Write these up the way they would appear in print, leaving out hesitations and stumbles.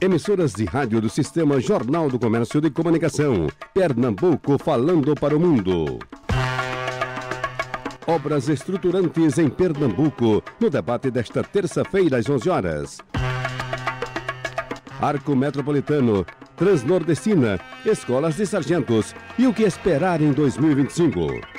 Emissoras de rádio do Sistema Jornal do Comércio de Comunicação. Pernambuco falando para o mundo. Obras estruturantes em Pernambuco, no debate desta terça-feira às 11 horas. Arco Metropolitano, Transnordestina, Escolas de Sargentos e o que esperar em 2025.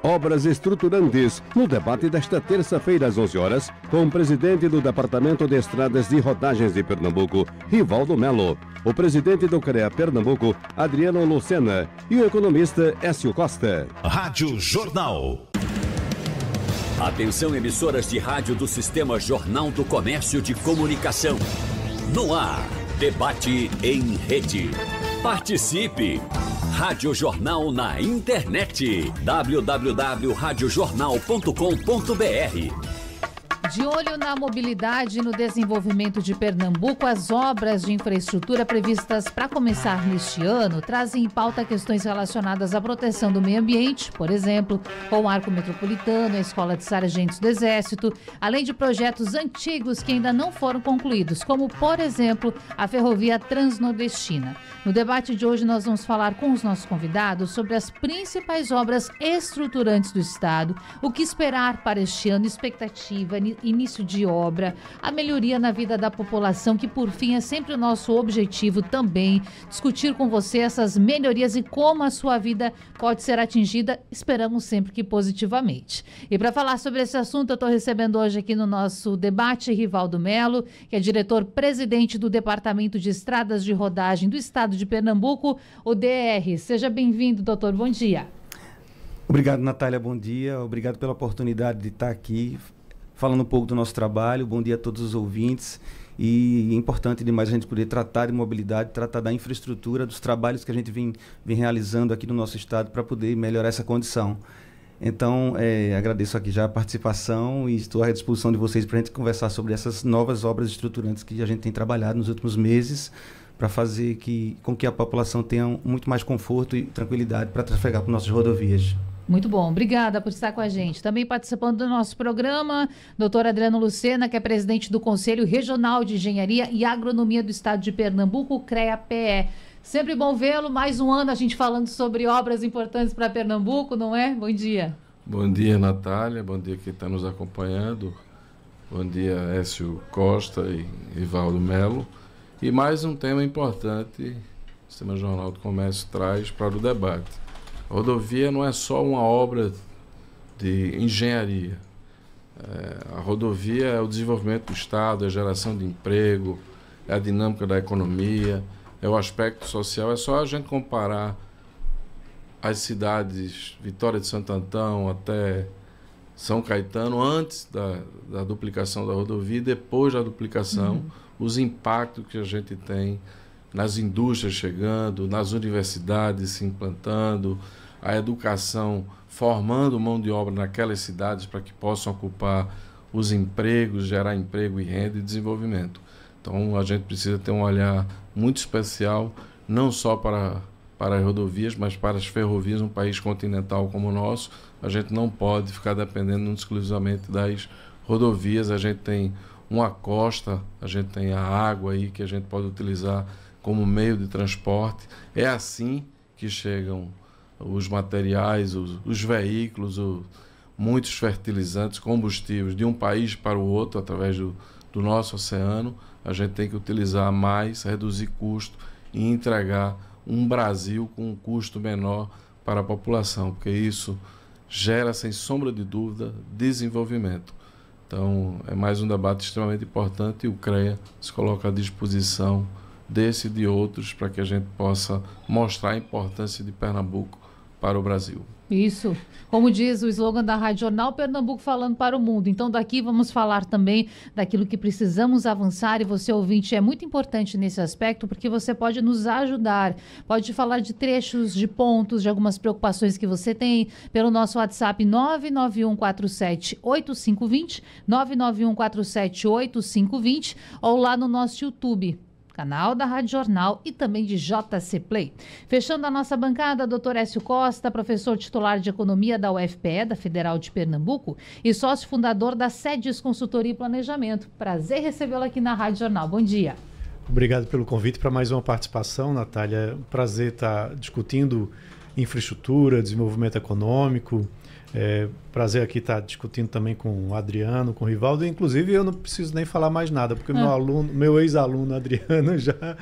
Obras estruturantes, no debate desta terça-feira às 11 horas, com o presidente do Departamento de Estradas de Rodagens de Pernambuco, Rivaldo Melo, o presidente do CREA Pernambuco, Adriano Lucena, e o economista Écio Costa. Rádio Jornal. Atenção, emissoras de rádio do Sistema Jornal do Comércio de Comunicação. No ar, debate em rede. Participe! Rádio Jornal na internet. www.radiojornal.com.br. De olho na mobilidade e no desenvolvimento de Pernambuco, as obras de infraestrutura previstas para começar neste ano trazem em pauta questões relacionadas à proteção do meio ambiente, por exemplo, com o Arco Metropolitano, a Escola de Sargentos do Exército, além de projetos antigos que ainda não foram concluídos, como, por exemplo, a Ferrovia Transnordestina. No debate de hoje, nós vamos falar com os nossos convidados sobre as principais obras estruturantes do Estado, o que esperar para este ano, expectativa, início de obra, a melhoria na vida da população, que por fim é sempre o nosso objetivo também, discutir com você essas melhorias e como a sua vida pode ser atingida, esperamos sempre que positivamente. E para falar sobre esse assunto, eu estou recebendo hoje aqui no nosso debate Rivaldo Melo, que é diretor-presidente do Departamento de Estradas de Rodagem do Estado de Pernambuco, o DR. Seja bem-vindo, doutor, bom dia. Obrigado, Natália, bom dia, obrigado pela oportunidade de estar aqui falando um pouco do nosso trabalho. Bom dia a todos os ouvintes. E é importante demais a gente poder tratar de mobilidade, tratar da infraestrutura, dos trabalhos que a gente vem realizando aqui no nosso estado para poder melhorar essa condição. Então, agradeço aqui já a participação e estou à disposição de vocês para a gente conversar sobre essas novas obras estruturantes que a gente tem trabalhado nos últimos meses para fazer com que a população tenha muito mais conforto e tranquilidade para trafegar por nossas rodovias. Muito bom, obrigada por estar com a gente. Também participando do nosso programa, doutor Adriano Lucena, que é presidente do Conselho Regional de Engenharia e Agronomia do Estado de Pernambuco, CREA-PE. Sempre bom vê-lo, mais um ano a gente falando sobre obras importantes para Pernambuco, não é? Bom dia. Bom dia, Natália, bom dia quem está nos acompanhando, bom dia, Écio Costa e Rivaldo Melo. E mais um tema importante que o Sistema Jornal do Comércio traz para o debate. A rodovia não é só uma obra de engenharia. A rodovia é o desenvolvimento do Estado, é a geração de emprego, é a dinâmica da economia, é o aspecto social. É só a gente comparar as cidades Vitória de Santo Antão até São Caetano, antes da duplicação da rodovia e depois da duplicação, os impactos que a gente tem nas indústrias chegando, nas universidades se implantando, a educação formando mão de obra naquelas cidades para que possam ocupar os empregos, gerar emprego e renda e desenvolvimento. Então a gente precisa ter um olhar muito especial, não só para as rodovias, mas para as ferrovias. Um país continental como o nosso, a gente não pode ficar dependendo exclusivamente das rodovias. A gente tem uma costa, a gente tem a água aí que a gente pode utilizar como meio de transporte. É assim que chegam os materiais, os veículos, muitos fertilizantes, combustíveis de um país para o outro através do nosso oceano. A gente tem que utilizar mais, reduzir custo e entregar um Brasil com um custo menor para a população, porque isso gera, sem sombra de dúvida, desenvolvimento. Então, é mais um debate extremamente importante e o CREA se coloca à disposição desse e de outros para que a gente possa mostrar a importância de Pernambuco para o Brasil. Isso. Como diz o slogan da Rádio Jornal, Pernambuco falando para o mundo. Então, daqui vamos falar também daquilo que precisamos avançar, e você, ouvinte, é muito importante nesse aspecto, porque você pode nos ajudar, pode falar de trechos, de pontos, de algumas preocupações que você tem, pelo nosso WhatsApp 991478520, 991478520, ou lá no nosso YouTube, canal da Rádio Jornal e também de JC Play. Fechando a nossa bancada, Dr. Écio Costa, professor titular de Economia da UFPE, da Federal de Pernambuco, e sócio fundador da SEDES Consultoria e Planejamento. Prazer recebê-lo aqui na Rádio Jornal. Bom dia. Obrigado pelo convite para mais uma participação, Natália. É um prazer estar discutindo infraestrutura, desenvolvimento econômico. Prazer aqui estar discutindo também com o Adriano, com o Rivaldo. Inclusive, eu não preciso nem falar mais nada, porque meu ex-aluno Adriano já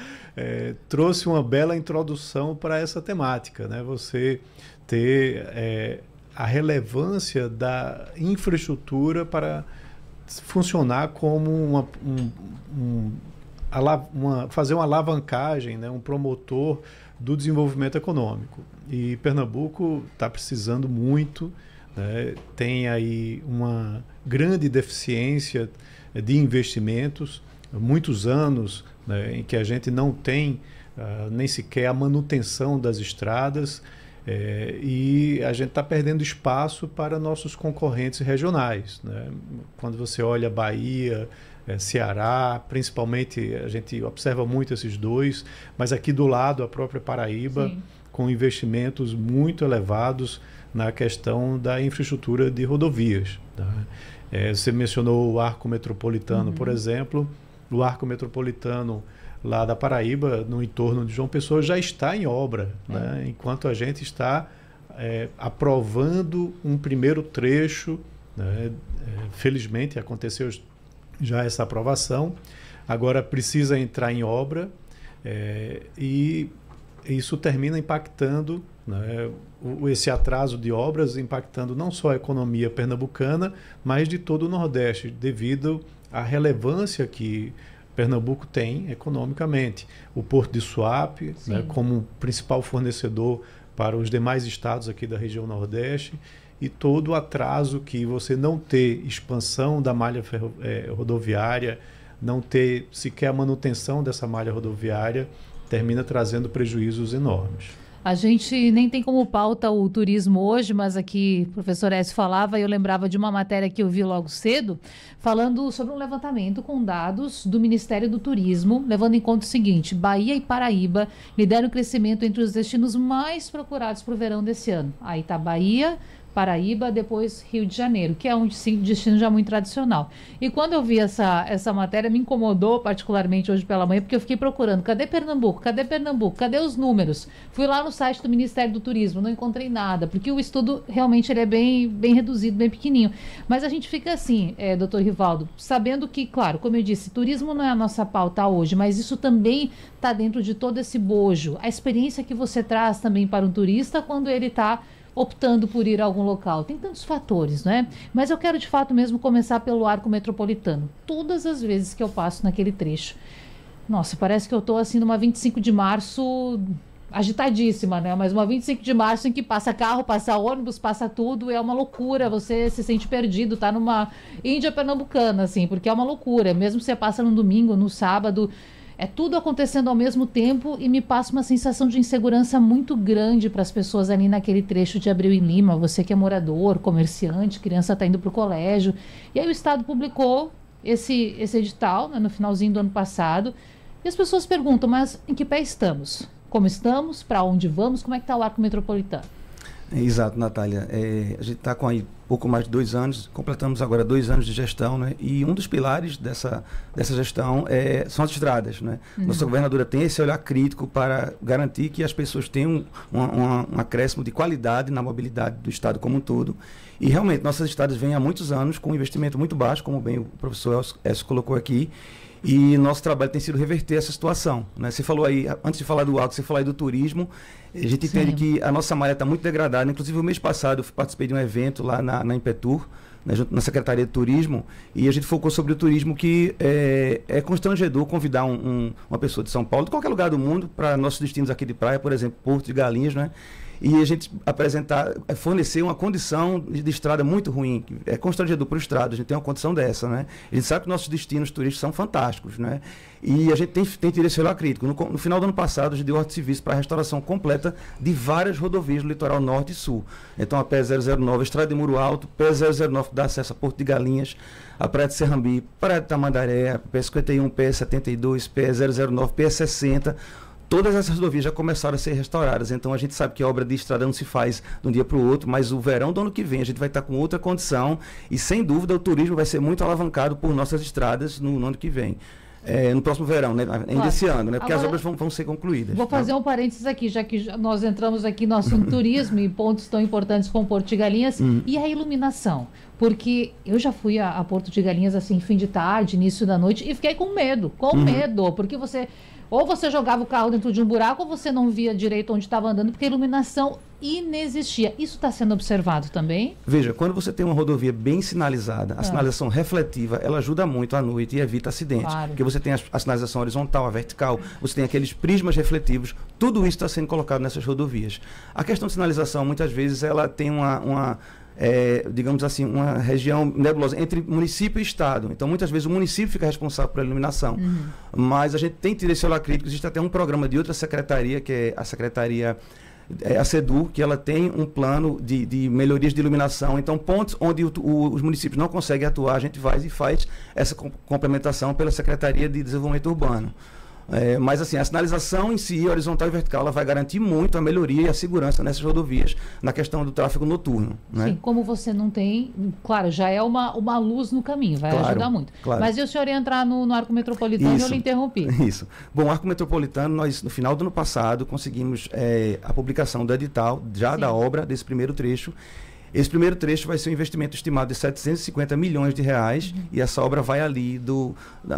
trouxe uma bela introdução para essa temática, né? Você ter a relevância da infraestrutura para funcionar como fazer uma alavancagem, né? Um promotor do desenvolvimento econômico. E Pernambuco está precisando muito, né? Tem aí uma grande deficiência de investimentos, muitos anos, né, em que a gente não tem nem sequer a manutenção das estradas, e a gente está perdendo espaço para nossos concorrentes regionais, né? Quando você olha Bahia, Ceará, principalmente a gente observa muito esses dois, mas aqui do lado a própria Paraíba, sim, com investimentos muito elevados na questão da infraestrutura de rodovias, tá? Você mencionou o Arco Metropolitano, por exemplo. O Arco Metropolitano lá da Paraíba, no entorno de João Pessoa, já está em obra, né? Enquanto a gente está aprovando um primeiro trecho, né? Felizmente aconteceu já essa aprovação, agora precisa entrar em obra, e isso termina impactando, né, esse atraso de obras, impactando não só a economia pernambucana, mas de todo o Nordeste, devido à relevância que Pernambuco tem economicamente. O Porto de Suape, né, como principal fornecedor para os demais estados aqui da região Nordeste, e todo o atraso que você não ter expansão da malha rodoviária, não ter sequer a manutenção dessa malha rodoviária, termina trazendo prejuízos enormes. A gente nem tem como pauta o turismo hoje, mas aqui o professor Écio falava e eu lembrava de uma matéria que eu vi logo cedo, falando sobre um levantamento com dados do Ministério do Turismo, levando em conta o seguinte: Bahia e Paraíba lideram o crescimento entre os destinos mais procurados para o verão desse ano. Aí está Bahia, Paraíba, depois Rio de Janeiro, que é um destino já muito tradicional. E quando eu vi essa matéria, me incomodou particularmente hoje pela manhã, porque eu fiquei procurando, cadê Pernambuco? Cadê Pernambuco? Cadê os números? Fui lá no site do Ministério do Turismo, não encontrei nada, porque o estudo realmente ele é bem reduzido, bem pequenininho. Mas a gente fica assim, doutor Rivaldo, sabendo que, claro, como eu disse, turismo não é a nossa pauta hoje, mas isso também está dentro de todo esse bojo. A experiência que você traz também para um turista quando ele está optando por ir a algum local. Tem tantos fatores, não é? Mas eu quero de fato mesmo começar pelo Arco Metropolitano. Todas as vezes que eu passo naquele trecho, nossa, parece que eu estou assim numa 25 de março agitadíssima, né? Mas uma 25 de março em que passa carro, passa ônibus, passa tudo, é uma loucura, você se sente perdido, tá numa Índia pernambucana, assim, porque é uma loucura. Mesmo você passa no domingo, no sábado, é tudo acontecendo ao mesmo tempo e me passa uma sensação de insegurança muito grande para as pessoas ali naquele trecho de Abreu e Lima. Você que é morador, comerciante, criança está indo para o colégio. E aí o Estado publicou esse edital, né, no finalzinho do ano passado. E as pessoas perguntam, mas em que pé estamos? Como estamos? Para onde vamos? Como é que está o Arco Metropolitano? Exato, Natália. A gente está com aí pouco mais de 2 anos, completamos agora 2 anos de gestão, né? E um dos pilares dessa gestão são as estradas, né? Nossa governadora tem esse olhar crítico para garantir que as pessoas tenham um acréscimo de qualidade na mobilidade do estado como um todo. E realmente nossas estradas vêm há muitos anos com um investimento muito baixo, como bem o professor Écio colocou aqui. E nosso trabalho tem sido reverter essa situação, né? Você falou aí, antes de falar do Arco, você falou aí do turismo. A gente entende que a nossa malha está muito degradada. Inclusive, o mês passado, eu participei de um evento lá na Impetur, né, junto na Secretaria de Turismo, e a gente focou sobre o turismo, que é constrangedor convidar uma pessoa de São Paulo, de qualquer lugar do mundo, para nossos destinos aqui de praia, por exemplo, Porto de Galinhas, né? e a gente fornecer uma condição de estrada muito ruim. É constrangedor para o estado, a gente tem uma condição dessa, né? A gente sabe que nossos destinos turísticos são fantásticos, né? E a gente tem tido esse olhar crítico. No final do ano passado, a gente deu ordem de serviço para a restauração completa de várias rodovias do litoral norte e sul. Então, a PE-009, a Estrada de Muro Alto, PE-009 que dá acesso a Porto de Galinhas, a Praia de Serrambi, Praia de Tamandaré, a PE-51, PE-72, PE-009, PE-60... Todas essas rodovias já começaram a ser restauradas, então a gente sabe que a obra de estrada não se faz de um dia para o outro, mas o verão do ano que vem a gente vai estar com outra condição e, sem dúvida, o turismo vai ser muito alavancado por nossas estradas no ano que vem. No próximo verão, né? Ainda esse ano, né? Porque agora, as obras vão ser concluídas. Vou fazer um parênteses aqui, já que nós entramos aqui no assunto turismo e pontos tão importantes como Porto de Galinhas e a iluminação. Porque eu já fui a Porto de Galinhas assim, fim de tarde, início da noite, e fiquei com medo, porque ou você jogava o carro dentro de um buraco ou você não via direito onde estava andando, porque a iluminação inexistia. Isso está sendo observado também? Veja, quando você tem uma rodovia bem sinalizada, a sinalização refletiva, ela ajuda muito à noite e evita acidentes. Claro. Porque você tem a sinalização horizontal, a vertical, você tem aqueles prismas refletivos, tudo isso está sendo colocado nessas rodovias. A questão de sinalização, muitas vezes, ela tem digamos assim, uma região nebulosa entre município e estado. Então, muitas vezes, o município fica responsável pela iluminação. Mas a gente tem tido esse olhar crítico. Existe até um programa de outra secretaria, que é a secretaria, a SEDU, que ela tem um plano de melhorias de iluminação. Então, pontos onde os municípios não conseguem atuar, a gente vai e faz essa complementação pela Secretaria de Desenvolvimento Urbano. Mas assim, a sinalização em si, horizontal e vertical, ela vai garantir muito a melhoria e a segurança nessas rodovias na questão do tráfego noturno, né? Sim, como você não tem, claro, já é uma luz no caminho, vai ajudar muito. Claro. Mas e o senhor ia entrar no arco metropolitano e eu lhe interrompi. Isso. Bom, o arco metropolitano, nós no final do ano passado conseguimos a publicação do edital da obra desse primeiro trecho. Esse primeiro trecho vai ser um investimento estimado de 750 milhões de reais e essa obra vai ali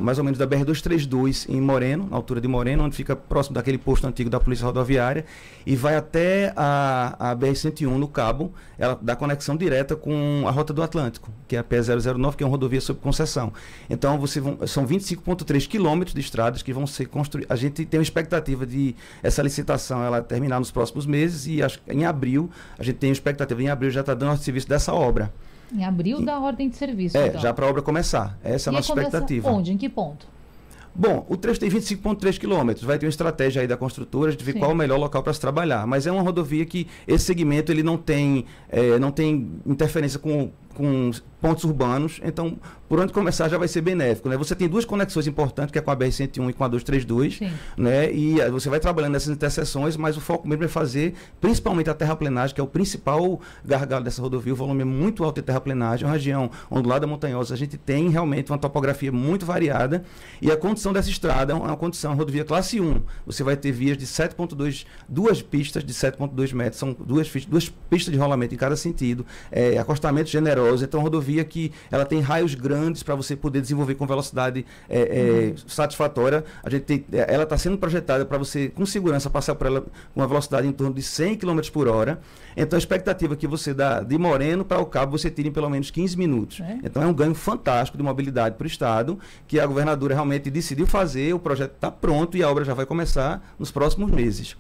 mais ou menos da BR-232 em Moreno, na altura de Moreno, onde fica próximo daquele posto antigo da Polícia Rodoviária, e vai até a BR-101 no Cabo. Ela dá conexão direta com a Rota do Atlântico, que é a PE-009, que é uma rodovia sob concessão. Então, são 25,3 quilômetros de estradas que vão ser construídas. A gente tem uma expectativa de essa licitação ela terminar nos próximos meses e em abril, a gente tem uma expectativa, em abril já está dando o serviço dessa obra. Em abril da ordem de serviço, então. Já para a obra começar. Essa é a nossa expectativa. Onde? Em que ponto? Bom, o trecho tem 25,3 quilômetros. Vai ter uma estratégia aí da construtora de ver qual é o melhor local para se trabalhar. Mas é uma rodovia que esse segmento ele não tem interferência com pontos urbanos, então por onde começar já vai ser benéfico, né? Você tem duas conexões importantes, que é com a BR-101 e com a 232, né? E você vai trabalhando nessas interseções, mas o foco mesmo é fazer principalmente a terraplenagem, que é o principal gargalo dessa rodovia. O volume é muito alto de terraplenagem, é uma região ondulada, montanhosa. A gente tem realmente uma topografia muito variada e a condição dessa estrada é uma rodovia classe 1. Você vai ter vias de 7,2, duas pistas de 7,2 metros, são duas pistas de rolamento em cada sentido, acostamento generoso. Então, rodovia que ela tem raios grandes para você poder desenvolver com velocidade satisfatória. Ela está sendo projetada para você, com segurança, passar por ela com uma velocidade em torno de 100 km por hora. Então, a expectativa é que você dá de Moreno para o Cabo, você tire em pelo menos 15 minutos. Então, é um ganho fantástico de mobilidade para o Estado, que a governadora realmente decidiu fazer, o projeto está pronto e a obra já vai começar nos próximos meses.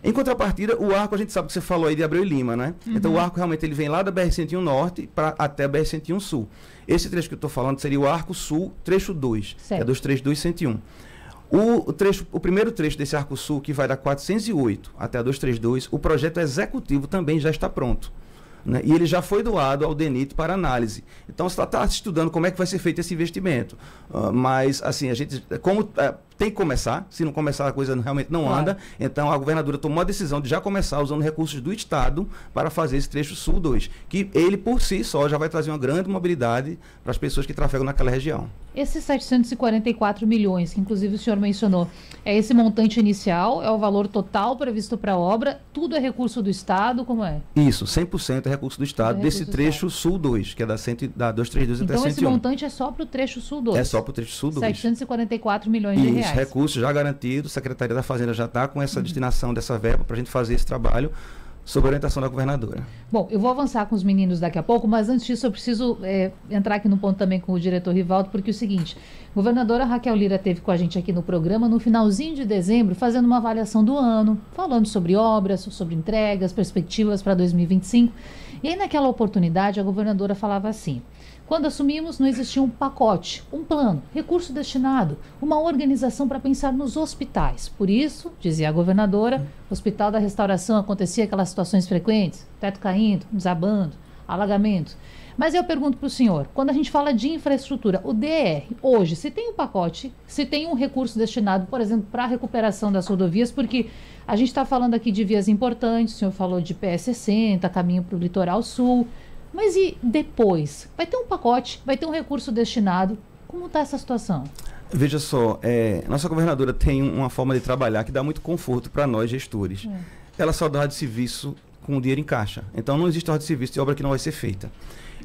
Em contrapartida, o arco, a gente sabe que você falou aí de Abreu e Lima, né? Então, o arco realmente ele vem lá da BR-101 Norte até a BR-101 Sul. Esse trecho que eu estou falando seria o Arco Sul, trecho 2, que é 232-101. O primeiro trecho desse Arco Sul, que vai da 408 até a 232, o projeto executivo também já está pronto, né? E ele já foi doado ao DENIT para análise. Então, você está estudando como é que vai ser feito esse investimento. Mas, assim, a gente, tem que começar, se não começar a coisa realmente não anda. Então a governadora tomou a decisão de já começar usando recursos do Estado para fazer esse trecho Sul 2, que ele por si só já vai trazer uma grande mobilidade para as pessoas que trafegam naquela região. Esses 744 milhões, que inclusive o senhor mencionou, é esse montante inicial, é o valor total previsto para a obra, tudo é recurso do Estado, como é? Isso, 100% é recurso do Estado, desse trecho Sul 2, que é da 232 até 101. Então esse montante é só para o trecho Sul 2? É só para o trecho Sul 2. 744 milhões de reais. Recursos já garantidos, a Secretaria da Fazenda já está com essa destinação dessa verba para a gente fazer esse trabalho sob orientação da governadora. Bom, eu vou avançar com os meninos daqui a pouco, mas antes disso eu preciso entrar aqui no ponto também com o diretor Rivaldo, porque é o seguinte, a governadora Raquel Lira esteve com a gente aqui no programa no finalzinho de dezembro, fazendo uma avaliação do ano, falando sobre obras, sobre entregas, perspectivas para 2025, e aí naquela oportunidade a governadora falava assim: quando assumimos, não existia um pacote, um plano, recurso destinado, uma organização para pensar nos hospitais. Por isso, dizia a governadora, o Hospital da Restauração acontecia aquelas situações frequentes, teto caindo, desabando, alagamento. Mas eu pergunto para o senhor, quando a gente fala de infraestrutura, o DR, hoje, se tem um pacote, se tem um recurso destinado, por exemplo, para a recuperação das rodovias, porque a gente está falando aqui de vias importantes, o senhor falou de PS60, caminho para o litoral sul. Mas e depois? Vai ter um pacote, vai ter um recurso destinado. Como está essa situação? Veja só, nossa governadora tem uma forma de trabalhar que dá muito conforto para nós, gestores. Ela só dá de serviço com o dinheiro em caixa. Então não existe ordem de serviço de obra que não vai ser feita.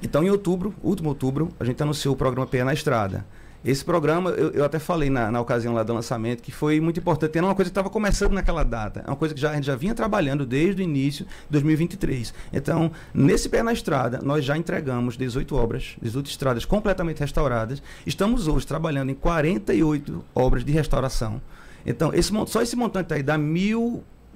Então em outubro, último outubro, a gente anunciou o programa Pé na Estrada. Esse programa, eu até falei na ocasião lá do lançamento, que foi muito importante. Era uma coisa que estava começando naquela data. É uma coisa que a gente já vinha trabalhando desde o início de 2023. Então, nesse Pé na Estrada, nós já entregamos 18 obras, 18 estradas completamente restauradas. Estamos hoje trabalhando em 48 obras de restauração. Então, só esse montante aí dá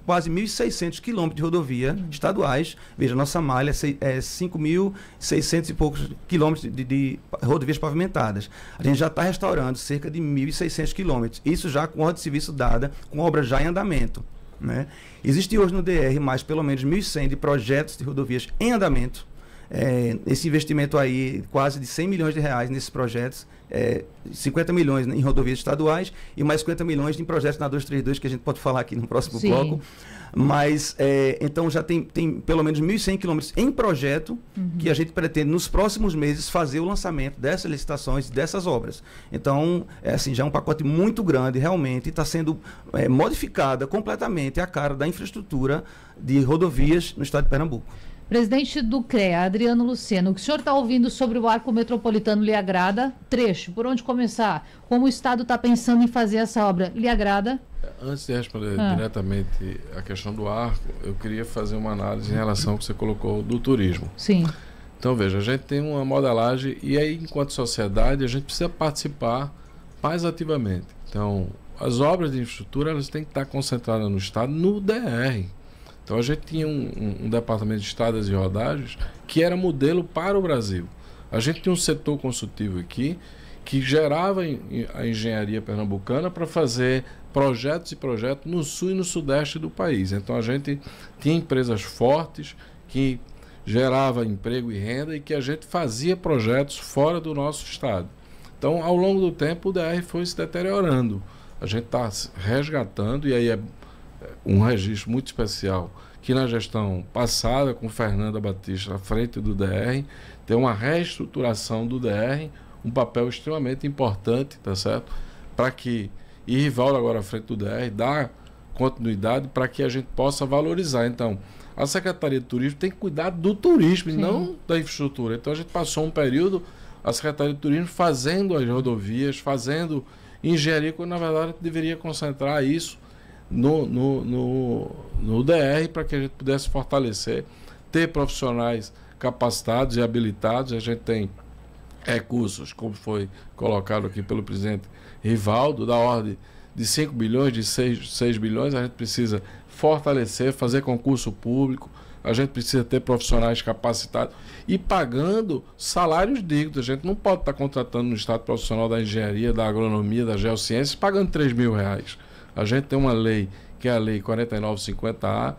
quase 1.600 quilômetros de rodovia estaduais. Veja, nossa malha é 5.600 e poucos quilômetros de rodovias pavimentadas. A gente já está restaurando cerca de 1.600 quilômetros. Isso já com ordem de serviço dada, com obras já em andamento. Né? Existe hoje no DR mais pelo menos 1.100 de projetos de rodovias em andamento. Esse investimento aí, quase de 100 milhões de reais nesses projetos, 50 milhões em rodovias estaduais e mais 50 milhões em projetos na 232, que a gente pode falar aqui no próximo bloco. Mas, então, já tem pelo menos 1.100 quilômetros em projeto, que a gente pretende, nos próximos meses, fazer o lançamento dessas licitações, dessas obras. Então, já é um pacote muito grande, realmente, está sendo modificada completamente a cara da infraestrutura de rodovias no estado de Pernambuco. Presidente do CREA, Adriano Luceno, o que o senhor está ouvindo sobre o arco metropolitano lhe agrada? Trecho, por onde começar? Como o Estado está pensando em fazer essa obra? Lhe agrada? Antes de responder diretamente a questão do arco, eu queria fazer uma análise em relação ao que você colocou do turismo. Sim. Então, veja, a gente tem uma modelagem e aí, enquanto sociedade, a gente precisa participar mais ativamente. Então, as obras de infraestrutura, elas têm que estar concentradas no Estado, no DR. Então a gente tinha um departamento de estradas e rodagens que era modelo para o Brasil. A gente tinha um setor consultivo aqui que gerava a engenharia pernambucana para fazer projetos e projetos no sul e no sudeste do país. Então a gente tinha empresas fortes que geravam emprego e renda e que a gente fazia projetos fora do nosso estado. Então ao longo do tempo o DR foi se deteriorando. A gente está resgatando, e aí é um registro muito especial que na gestão passada, com Fernanda Batista à frente do DR, tem uma reestruturação do DR, um papel extremamente importante, tá certo? Para que, e Rivaldo agora à frente do DR, dá continuidade para que a gente possa valorizar. Então, a Secretaria de Turismo tem que cuidar do turismo e não da infraestrutura. Então, a gente passou um período, a Secretaria de Turismo fazendo as rodovias, fazendo engenharia, quando na verdade deveria concentrar isso no DR para que a gente pudesse fortalecer, ter profissionais capacitados e habilitados. A gente tem recursos, como foi colocado aqui pelo presidente Rivaldo, da ordem de 5 bilhões, de 6 bilhões. A gente precisa fortalecer, fazer concurso público, a gente precisa ter profissionais capacitados e pagando salários dignos. A gente não pode estar contratando no estado profissional da engenharia, da agronomia, da geociência, pagando R$3.000. A gente tem uma lei, que é a Lei 4950A,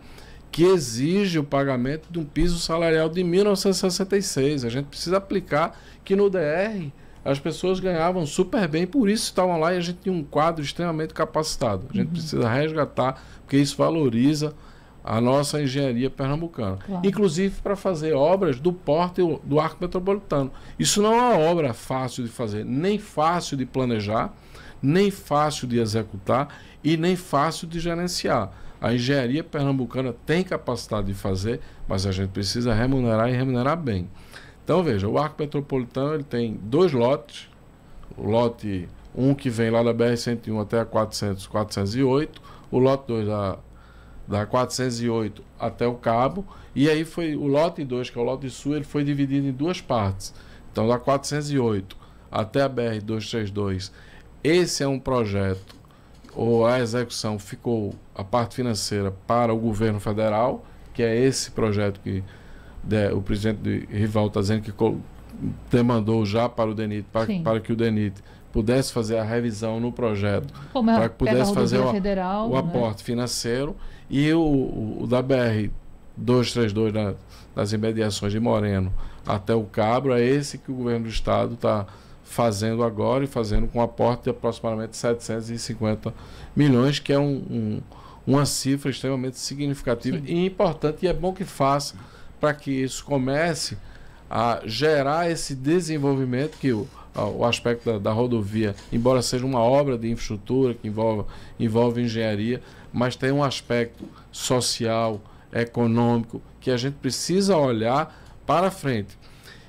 que exige o pagamento de um piso salarial de 1966. A gente precisa aplicar que no DR as pessoas ganhavam super bem, por isso estavam lá e a gente tinha um quadro extremamente capacitado. A gente precisa resgatar, porque isso valoriza a nossa engenharia pernambucana. Claro. Inclusive para fazer obras do porte do arco metropolitano. Isso não é uma obra fácil de fazer, nem fácil de planejar, nem fácil de executar e nem fácil de gerenciar. A engenharia pernambucana tem capacidade de fazer, mas a gente precisa remunerar e remunerar bem. Então veja, o arco metropolitano ele tem 2 lotes, o lote 1 que vem lá da BR-101 até a 408, o lote 2 da 408 até o Cabo, e aí foi o lote 2, que é o lote sul, ele foi dividido em duas partes. Então, da 408 até a BR-232, esse é um projeto, ou a execução ficou, a parte financeira, para o governo federal, que é esse projeto que o presidente Rivaldo está dizendo que demandou já para o DENIT, para que o DENIT pudesse fazer a revisão no projeto, para que pudesse fazer o aporte financeiro, e o da BR-232, das imediações de Moreno até o Cabo, é esse que o governo do estado está fazendo agora, e fazendo com um aporte de aproximadamente 750 milhões, que é uma cifra extremamente significativa. Sim. E importante, e é bom que faça, para que isso comece a gerar esse desenvolvimento, que o aspecto da rodovia, embora seja uma obra de infraestrutura que envolve engenharia, mas tem um aspecto social, econômico, que a gente precisa olhar para frente.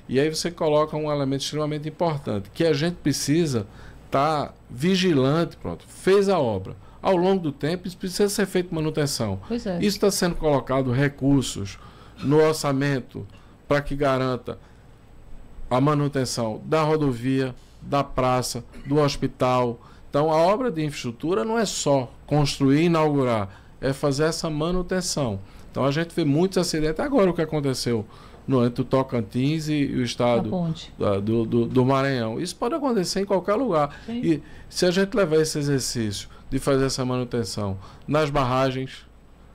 E aí você coloca um elemento extremamente importante, que a gente precisa estar vigilante. Pronto, fez a obra. Ao longo do tempo, isso precisa ser feito manutenção. Pois é. Isso está sendo colocado recursos no orçamento para que garanta a manutenção da rodovia, da praça, do hospital. Então, a obra de infraestrutura não é só construir e inaugurar, é fazer essa manutenção. Então, a gente vê muitos acidentes. Agora, o que aconteceu entre o Tocantins e o estado do Maranhão. Isso pode acontecer em qualquer lugar. Sim. E se a gente levar esse exercício de fazer essa manutenção nas barragens,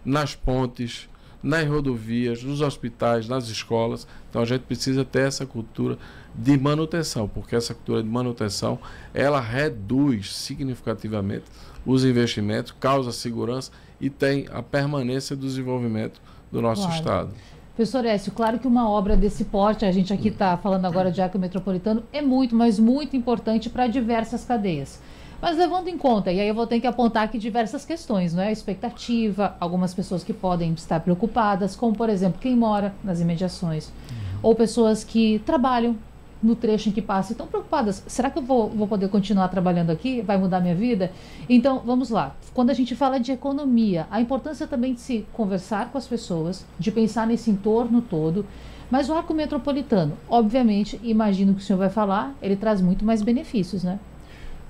nas pontes, nas rodovias, nos hospitais, nas escolas, então a gente precisa ter essa cultura de manutenção, porque essa cultura de manutenção, ela reduz significativamente os investimentos, causa segurança e tem a permanência do desenvolvimento do nosso estado. Professor Écio, claro que uma obra desse porte, a gente aqui está falando agora de arco metropolitano, é muito, mas muito importante para diversas cadeias. Mas levando em conta, e aí eu vou ter que apontar aqui diversas questões, não é? A expectativa, algumas pessoas que podem estar preocupadas, como por exemplo, quem mora nas imediações, ou pessoas que trabalham no trecho em que passa e estão preocupadas. Será que eu vou poder continuar trabalhando aqui? Vai mudar minha vida? Então, vamos lá. Quando a gente fala de economia, a importância também de se conversar com as pessoas, de pensar nesse entorno todo, mas o arco metropolitano, obviamente, imagino que o senhor vai falar, ele traz muito mais benefícios, né?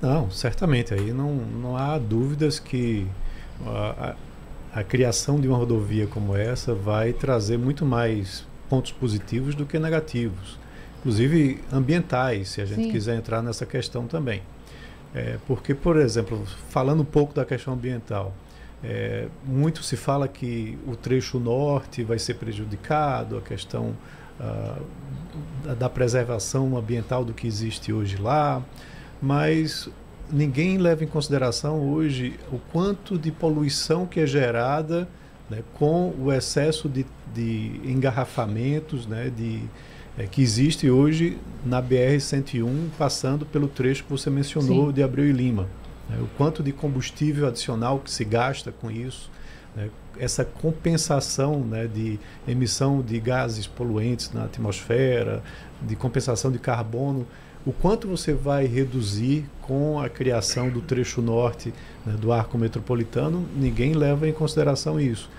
Não, certamente. Aí não há dúvidas que a criação de uma rodovia como essa vai trazer muito mais pontos positivos do que negativos. Inclusive ambientais, se a gente quiser entrar nessa questão também. Porque, por exemplo, falando um pouco da questão ambiental, muito se fala que o trecho norte vai ser prejudicado, a questão da preservação ambiental do que existe hoje lá, mas ninguém leva em consideração hoje o quanto de poluição que é gerada, né, com o excesso de engarrafamentos, né, que existe hoje na BR-101, passando pelo trecho que você mencionou, de Abreu e Lima. Né, o quanto de combustível adicional que se gasta com isso, né, essa compensação, né, de emissão de gases poluentes na atmosfera, de compensação de carbono, o quanto você vai reduzir com a criação do trecho norte, né, do arco metropolitano, ninguém leva em consideração isso.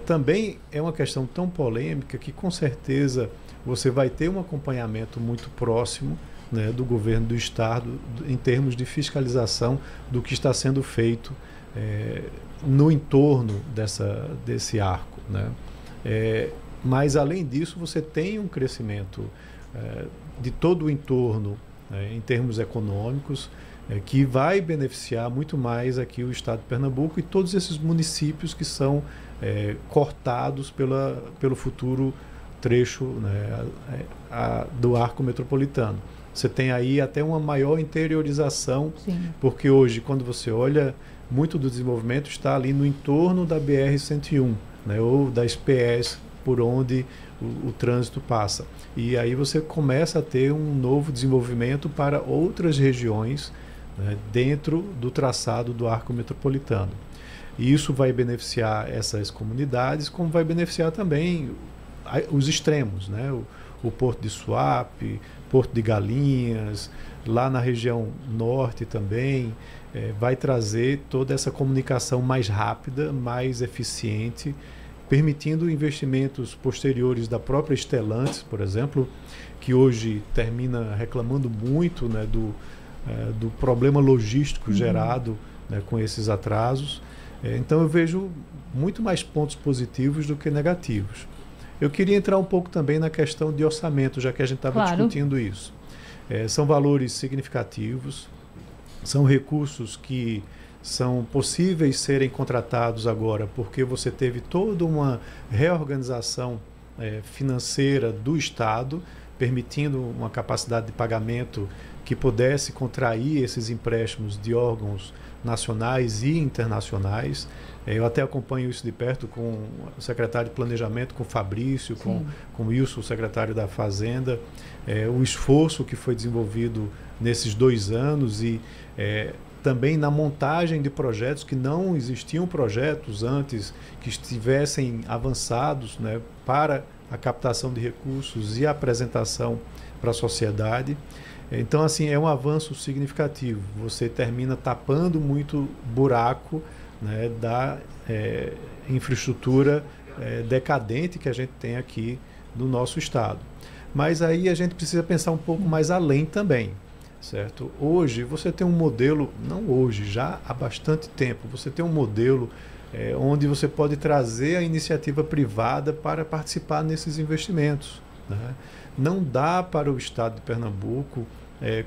Também é uma questão tão polêmica que, com certeza, você vai ter um acompanhamento muito próximo, né, do governo do estado em termos de fiscalização do que está sendo feito no entorno desse arco, né? Mas, além disso, você tem um crescimento de todo o entorno, em termos econômicos, que vai beneficiar muito mais aqui o estado de Pernambuco e todos esses municípios que são cortados pelo futuro trecho, né, do arco metropolitano. Você tem aí até uma maior interiorização, porque hoje, quando você olha, muito do desenvolvimento está ali no entorno da BR-101, né, ou das PEs por onde o trânsito passa. E aí você começa a ter um novo desenvolvimento para outras regiões, né, dentro do traçado do arco metropolitano. E isso vai beneficiar essas comunidades, como vai beneficiar também os extremos, né? O Porto de Suape, Porto de Galinhas, lá na região norte também, vai trazer toda essa comunicação mais rápida, mais eficiente, permitindo investimentos posteriores da própria Stellantis, por exemplo, que hoje termina reclamando muito, né, do problema logístico gerado, né, com esses atrasos. Então eu vejo muito mais pontos positivos do que negativos. Eu queria entrar um pouco também na questão de orçamento, já que a gente estava discutindo isso. São valores significativos, são recursos que são possíveis serem contratados agora, porque você teve toda uma reorganização financeira do Estado, permitindo uma capacidade de pagamento que pudesse contrair esses empréstimos de órgãos nacionais e internacionais. Eu até acompanho isso de perto com o secretário de Planejamento, com o Fabrício, com o Wilson, o secretário da Fazenda, o esforço que foi desenvolvido nesses 2 anos e também na montagem de projetos, que não existiam projetos antes que estivessem avançados, né, para a captação de recursos e a apresentação para a sociedade. Então, assim, é um avanço significativo. Você termina tapando muito buraco, né, da infraestrutura decadente que a gente tem aqui no nosso estado. Mas aí a gente precisa pensar um pouco mais além também, certo? Hoje você tem um modelo, não hoje, já há bastante tempo, você tem um modelo onde você pode trazer a iniciativa privada para participar nesses investimentos, né? Não dá para o estado de Pernambuco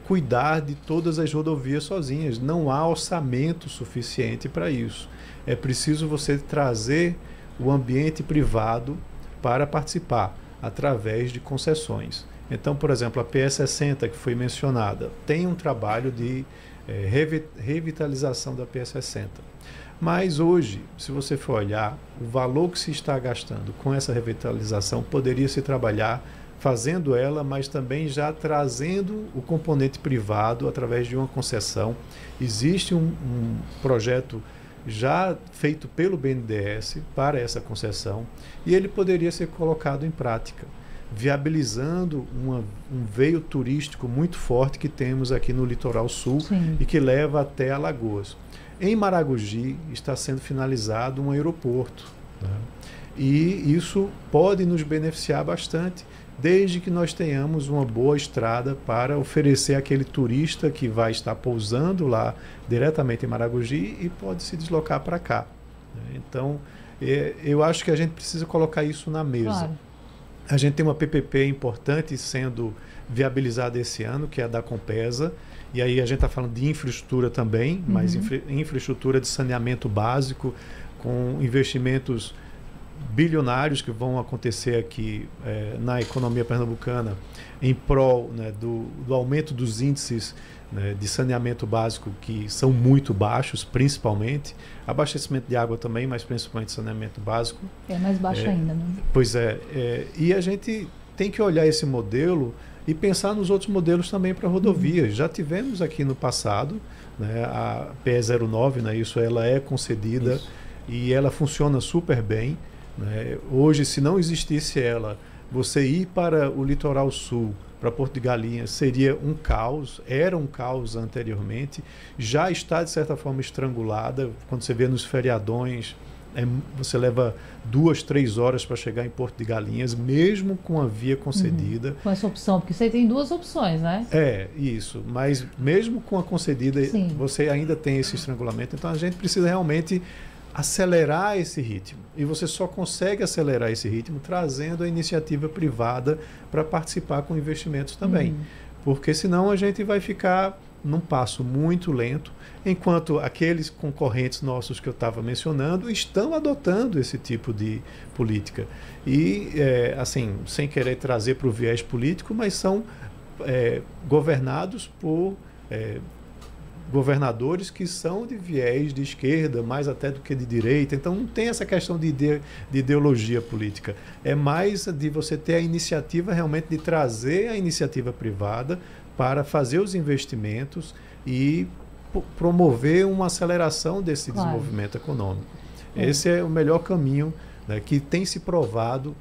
cuidar de todas as rodovias sozinhas. Não há orçamento suficiente para isso. É preciso você trazer o ambiente privado para participar através de concessões. Então, por exemplo, a PS60 que foi mencionada tem um trabalho de revitalização da PS60. Mas hoje, se você for olhar, o valor que se está gastando com essa revitalização poderia se trabalhar fazendo ela, mas também já trazendo o componente privado através de uma concessão. Existe um projeto já feito pelo BNDES para essa concessão e ele poderia ser colocado em prática, viabilizando um veio turístico muito forte que temos aqui no Litoral Sul. Sim. E que leva até Alagoas. Em Maragogi está sendo finalizado um aeroporto, né? E isso pode nos beneficiar bastante, desde que nós tenhamos uma boa estrada para oferecer aquele turista que vai estar pousando lá diretamente em Maragogi e pode se deslocar para cá. Então, eu acho que a gente precisa colocar isso na mesa. Claro. A gente tem uma PPP importante sendo viabilizada esse ano, que é a da Compesa, e aí a gente está falando de infraestrutura também, mas infraestrutura de saneamento básico, com investimentos bilionários que vão acontecer aqui na economia pernambucana em prol, né, do aumento dos índices, né, de saneamento básico, que são muito baixos, principalmente abastecimento de água também, mas principalmente saneamento básico. É mais baixo ainda, né? Pois e a gente tem que olhar esse modelo e pensar nos outros modelos também para rodovias. Já tivemos aqui no passado, né, a PE09, né, ela é concedida e ela funciona super bem. Hoje, se não existisse ela, você ir para o Litoral Sul, para Porto de Galinhas, seria um caos, era um caos anteriormente, já está de certa forma estrangulada. Quando você vê nos feriadões, você leva 2, 3 horas para chegar em Porto de Galinhas, mesmo com a via concedida. Com essa opção, porque você tem 2 opções, né? Isso, mas mesmo com a concedida, você ainda tem esse estrangulamento. Então a gente precisa realmente acelerar esse ritmo. E você só consegue acelerar esse ritmo trazendo a iniciativa privada para participar com investimentos também. Porque senão a gente vai ficar num passo muito lento, enquanto aqueles concorrentes nossos que eu estava mencionando estão adotando esse tipo de política. E, assim, sem querer trazer para o viés político, mas são governados por governadores que são de viés de esquerda, mais até do que de direita. Então não tem essa questão de ideologia política. É mais de você ter a iniciativa realmente de trazer a iniciativa privada para fazer os investimentos e promover uma aceleração desse desenvolvimento econômico. Esse é o melhor caminho, né, que tem se provado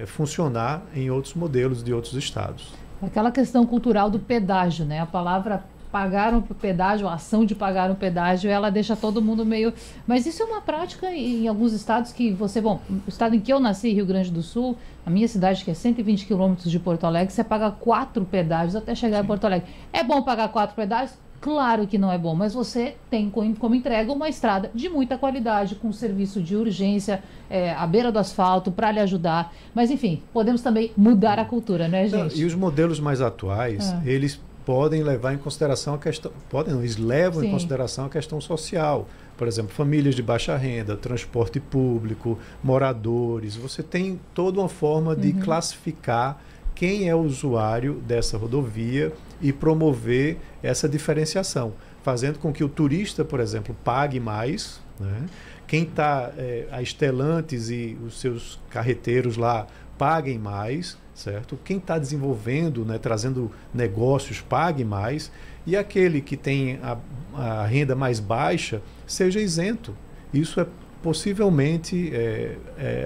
funcionar em outros modelos de outros estados. Aquela questão cultural do pedágio, né? A palavra pagar um pedágio, a ação de pagar um pedágio, ela deixa todo mundo meio... Mas isso é uma prática em alguns estados que você... Bom, o estado em que eu nasci, Rio Grande do Sul, a minha cidade, que é 120 quilômetros de Porto Alegre, você paga 4 pedágios até chegar em Porto Alegre. É bom pagar 4 pedágios? Claro que não é bom, mas você tem como entrega uma estrada de muita qualidade, com serviço de urgência, à beira do asfalto, para lhe ajudar. Mas, enfim, podemos também mudar a cultura, né, gente? E os modelos mais atuais, eles podem levar em consideração a questão... Eles levam em consideração a questão social. Por exemplo, famílias de baixa renda, transporte público, moradores. Você tem toda uma forma de classificar quem é o usuário dessa rodovia e promover essa diferenciação, fazendo com que o turista, por exemplo, pague mais, né? Quem está, a Stellantis e os seus carreteiros lá paguem mais, certo? Quem está desenvolvendo, né, trazendo negócios, pague mais, e aquele que tem a renda mais baixa seja isento. Isso é possivelmente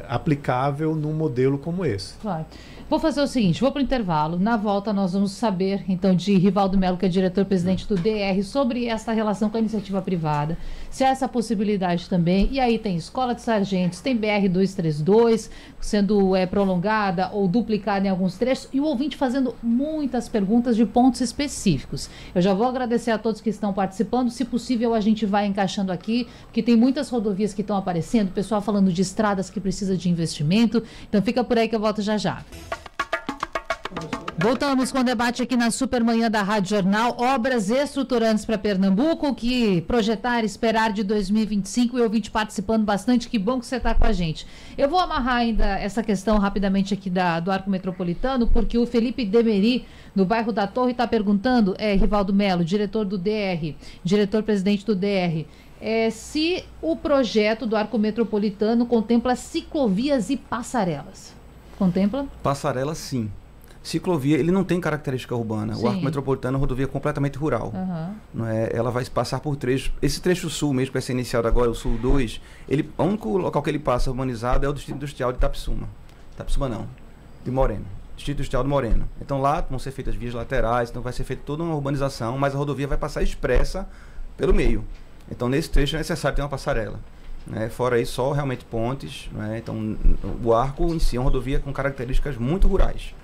aplicável num modelo como esse. Claro. Vou fazer o seguinte, vou para o intervalo. Na volta nós vamos saber, então, de Rivaldo Melo, que é diretor-presidente do DR, sobre essa relação com a iniciativa privada, se há essa possibilidade também. E aí tem Escola de Sargentos, tem BR-232 sendo prolongada ou duplicada em alguns trechos, e o ouvinte fazendo muitas perguntas de pontos específicos. Eu já vou agradecer a todos que estão participando. Se possível, a gente vai encaixando aqui, porque tem muitas rodovias que estão aparecendo, o pessoal falando de estradas que precisa de investimento. Então fica por aí que eu volto já já. Voltamos com o debate aqui na Supermanhã da Rádio Jornal. Obras estruturantes para Pernambuco, que projetar, esperar de 2025, e ouvinte participando bastante. Que bom que você está com a gente. Eu vou amarrar ainda essa questão rapidamente aqui do Arco Metropolitano, porque o Felipe Demeri, no bairro da Torre, está perguntando, Rivaldo Melo, diretor do DR, diretor-presidente do DR, se o projeto do Arco Metropolitano contempla ciclovias e passarelas. Contempla? Passarela, sim. Ciclovia, ele não tem característica urbana. Sim. O Arco Metropolitano é uma rodovia completamente rural. Não é? Ela vai passar por trechos. Esse trecho sul mesmo, que vai ser iniciado agora, o Sul 2, o único local que ele passa urbanizado é o Distrito Industrial de Itapissuma. Itapissuma não, de Moreno. Distrito Industrial de Moreno. Então lá vão ser feitas vias laterais, então vai ser feita toda uma urbanização, mas a rodovia vai passar expressa pelo meio. Então nesse trecho é necessário ter uma passarela. Fora isso, só realmente pontes. Então o Arco em si é uma rodovia com características muito rurais.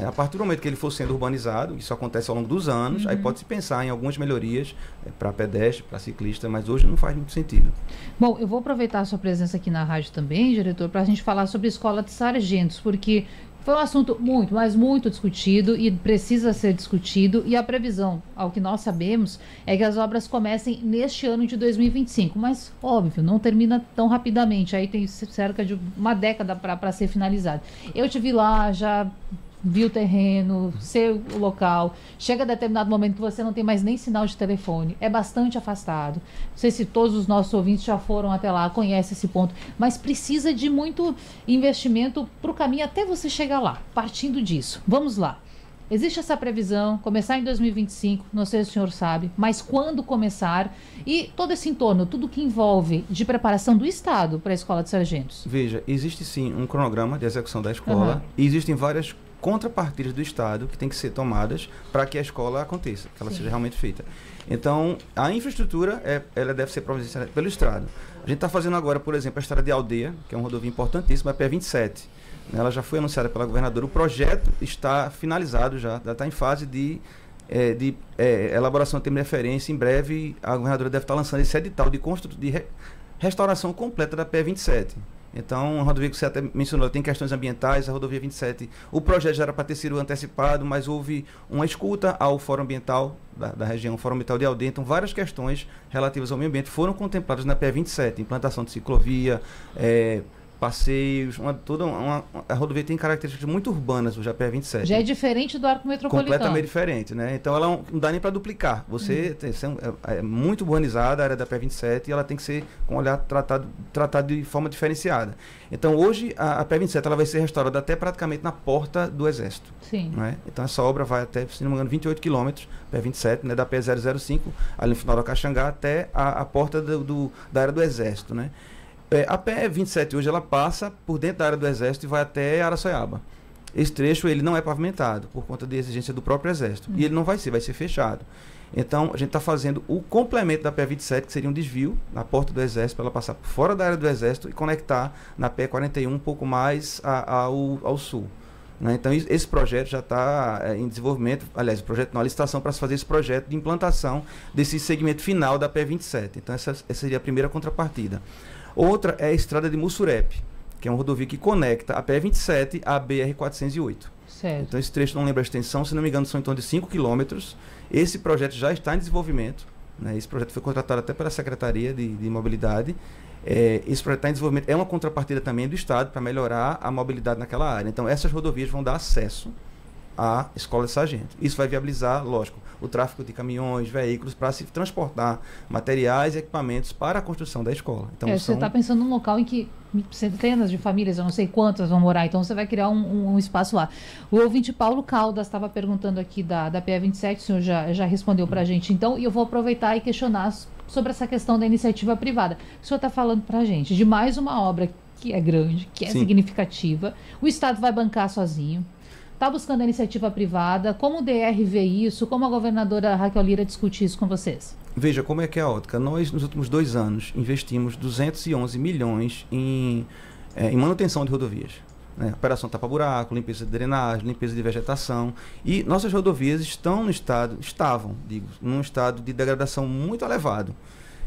A partir do momento que ele for sendo urbanizado, isso acontece ao longo dos anos, aí pode-se pensar em algumas melhorias para pedestre, para ciclista, mas hoje não faz muito sentido. Bom, eu vou aproveitar a sua presença aqui na rádio também, diretor, para a gente falar sobre a Escola de Sargentos, porque foi um assunto muito, mas muito discutido e precisa ser discutido, e a previsão, ao que nós sabemos, é que as obras comecem neste ano de 2025, mas, óbvio, não termina tão rapidamente, aí tem cerca de uma década para ser finalizado. Eu estive lá, já vi o terreno, sei o local, chega a determinado momento que você não tem mais nem sinal de telefone, é bastante afastado. Não sei se todos os nossos ouvintes já foram até lá, conhecem esse ponto, mas precisa de muito investimento para o caminho até você chegar lá, partindo disso. Vamos lá. Existe essa previsão, começar em 2025, não sei se o senhor sabe, mas quando começar, e todo esse entorno, tudo que envolve de preparação do Estado para a Escola de Sargentos? Veja, existe sim um cronograma de execução da escola, e existem várias contrapartidas do Estado que tem que ser tomadas para que a escola aconteça, que ela seja realmente feita. Então, a infraestrutura, ela deve ser providenciada pelo Estado. A gente está fazendo agora, por exemplo, a estrada de Aldeia, que é uma rodovia importantíssima, a P27. Ela já foi anunciada pela governadora, o projeto está finalizado já está em fase de elaboração de termo de referência. Em breve, a governadora deve estar lançando esse edital de restauração completa da P27. Então, a rodovia que você até mencionou, tem questões ambientais, a rodovia 27, o projeto já era para ter sido antecipado, mas houve uma escuta ao Fórum Ambiental da região, o Fórum Ambiental de Aldeia, então várias questões relativas ao meio ambiente foram contempladas na P27, implantação de ciclovia, passeios, a rodovia tem características muito urbanas, o P27. Já é diferente do Arco Metropolitano. Completamente diferente, né? Então ela não dá nem para duplicar. É muito urbanizada a área da P27 e ela tem que ser com olhar tratado de forma diferenciada. Então hoje a P27 ela vai ser restaurada até praticamente na porta do Exército. Sim. Né? Então essa obra vai até, se não me engano, 28 quilômetros, P27, né? Da P005, ali no final da Caxangá, até a porta da área do Exército, né? A P27 hoje ela passa por dentro da área do Exército e vai até Araçoiaba. esse trecho ele não é pavimentado, por conta da exigência do próprio Exército. E ele não vai ser fechado. Então, a gente está fazendo o complemento da PE 27, que seria um desvio na porta do Exército, para ela passar por fora da área do Exército e conectar na PE 41 um pouco mais ao sul. Né? Então, esse projeto já está em desenvolvimento, aliás, o projeto não, a licitação para se fazer esse projeto de implantação desse segmento final da PE 27. Então, essa seria a primeira contrapartida. Outra é a estrada de Mussurepe, que é uma rodovia que conecta a PE 27 à BR 408. Certo. Então, esse trecho, não lembro a extensão, se não me engano, são em torno de 5 quilômetros. Esse projeto já está em desenvolvimento. Né? Esse projeto foi contratado até pela Secretaria de Mobilidade. Esse projeto está em desenvolvimento. É uma contrapartida também do Estado para melhorar a mobilidade naquela área. Então, essas rodovias vão dar acesso à escola de sargento. Isso vai viabilizar, lógico, o tráfego de caminhões, veículos, para se transportar materiais e equipamentos para a construção da escola. Então, você está pensando num local em que centenas de famílias, eu não sei quantas, vão morar, então você vai criar um espaço lá. O ouvinte Paulo Caldas estava perguntando aqui da PE 27, o senhor já respondeu para a gente, então, e eu vou aproveitar e questionar sobre essa questão da iniciativa privada. O senhor está falando para a gente de mais uma obra que é grande, que é significativa, o Estado vai bancar sozinho, está buscando a iniciativa privada, como o DR vê isso, como a governadora Raquel Lira discute isso com vocês? Veja como é que é a ótica. Nós, nos últimos 2 anos, investimos 211 milhões em manutenção de rodovias. Né? Operação tapa-buraco, limpeza de drenagem, limpeza de vegetação. E nossas rodovias estavam num estado de degradação muito elevado.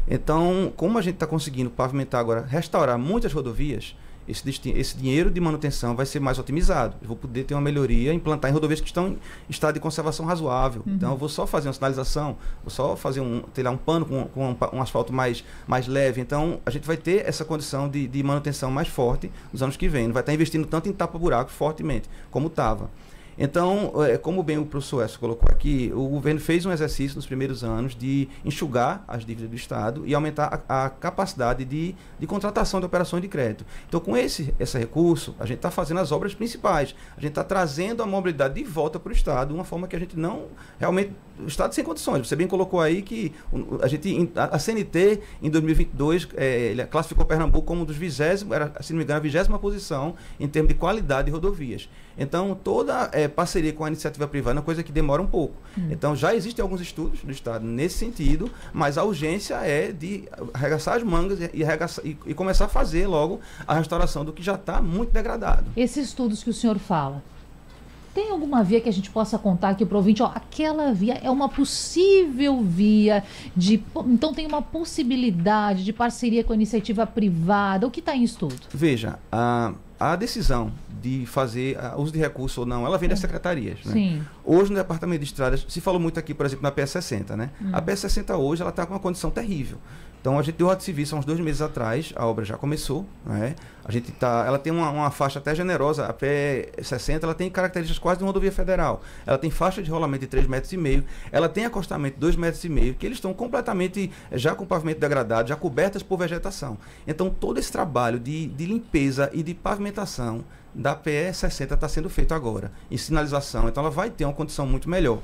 Então, como a gente está conseguindo pavimentar agora, restaurar muitas rodovias, esse dinheiro de manutenção vai ser mais otimizado. Eu vou poder ter uma melhoria, implantar em rodovias que estão em estado de conservação razoável. Então, eu vou só fazer uma sinalização, vou só fazer um pano com um asfalto mais leve. Então, a gente vai ter essa condição de manutenção mais forte nos anos que vêm. Não vai estar investindo tanto em tapa-buraco fortemente, como estava. Então, como bem o professor Écio colocou aqui, o governo fez um exercício nos primeiros anos de enxugar as dívidas do Estado e aumentar a capacidade de contratação de operações de crédito. Então, com esse recurso, a gente está fazendo as obras principais. A gente está trazendo a mobilidade de volta para o Estado, de uma forma que a gente não... Realmente, o Estado sem condições. Você bem colocou aí que a CNT, em 2022, ele classificou Pernambuco como um dos 20º, se não me engano, a 20ª posição em termos de qualidade de rodovias. Então, toda parceria com a iniciativa privada é uma coisa que demora um pouco. Então, já existem alguns estudos do Estado nesse sentido, mas a urgência é de arregaçar as mangas e começar a fazer logo a restauração do que já está muito degradado. Esses estudos que o senhor fala, tem alguma via que a gente possa contar aqui para o ouvinte? Aquela via é uma possível via de... Então, tem uma possibilidade de parceria com a iniciativa privada. O que está em estudo? Veja, a decisão de fazer uso de recurso ou não, ela vem das secretarias. Né? Sim. Hoje, no Departamento de Estradas, se falou muito aqui, por exemplo, na PS60, né? A PS60 hoje, ela está com uma condição terrível. Então, a gente deu ordem de serviço há uns 2 meses atrás, a obra já começou, né? Ela tem uma faixa até generosa, a PS60, ela tem características quase de uma rodovia federal. Ela tem faixa de rolamento de 3,5 metros, ela tem acostamento de 2,5 metros, que eles estão completamente já com pavimento degradado, já cobertas por vegetação. Então, todo esse trabalho de limpeza e de pavimentação da PS60 está sendo feito agora, em sinalização. Então, ela vai ter uma condição muito melhor.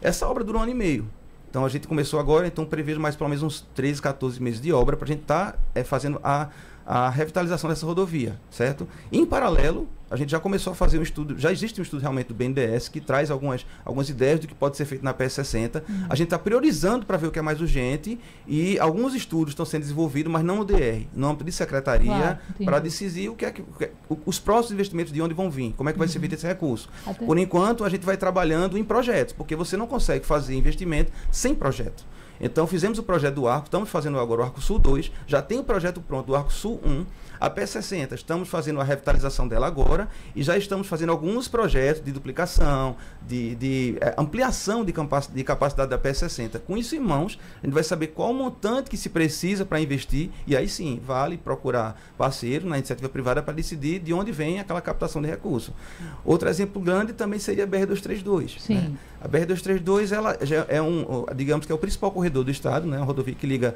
Essa obra durou 1 ano e meio. Então, a gente começou agora, então prevejo mais pelo menos uns 13, 14 meses de obra para a gente estar fazendo a revitalização dessa rodovia, certo? Em paralelo, a gente já começou a fazer um estudo, já existe um estudo realmente do BNDES que traz algumas ideias do que pode ser feito na PS60. A gente está priorizando para ver o que é mais urgente e alguns estudos estão sendo desenvolvidos, mas não no DR, no âmbito de secretaria, para decidir os próximos investimentos de onde vão vir, como é que vai ser feito esse recurso. Por enquanto, a gente vai trabalhando em projetos, porque você não consegue fazer investimento sem projeto. Então, fizemos o projeto do Arco, estamos fazendo agora o Arco Sul 2, já tem o projeto pronto do Arco Sul 1, a PS60, estamos fazendo a revitalização dela agora e já estamos fazendo alguns projetos de duplicação, de ampliação de capacidade da PS60. Com isso em mãos, a gente vai saber qual o montante que se precisa para investir e aí sim, vale procurar parceiro na iniciativa privada para decidir de onde vem aquela captação de recurso. Outro exemplo grande também seria a BR-232. Sim. Né? A BR-232, ela já é digamos que é o principal corredor do estado, né? Uma rodovia que liga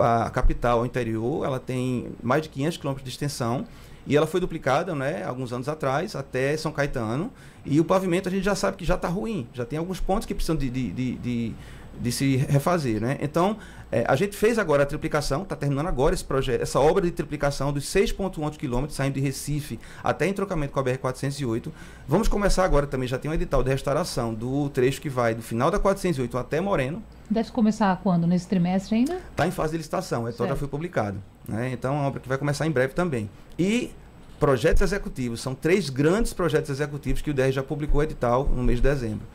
a capital ao interior, ela tem mais de 500 km de extensão e ela foi duplicada, né, alguns anos atrás até São Caetano, e o pavimento a gente já sabe que já está ruim, já tem alguns pontos que precisam se refazer, né? Então, a gente fez agora a triplicação, está terminando agora esse projeto, essa obra de triplicação dos 6,1 quilômetros, saindo de Recife até entrocamento com a BR-408. Vamos começar agora também, já tem um edital de restauração do trecho que vai do final da 408 até Moreno. Deve começar quando? Nesse trimestre ainda? Está em fase de licitação, o edital já foi publicado, né? Então, é uma obra que vai começar em breve também. E projetos executivos, são 3 grandes projetos executivos que o DR já publicou o edital no mês de dezembro.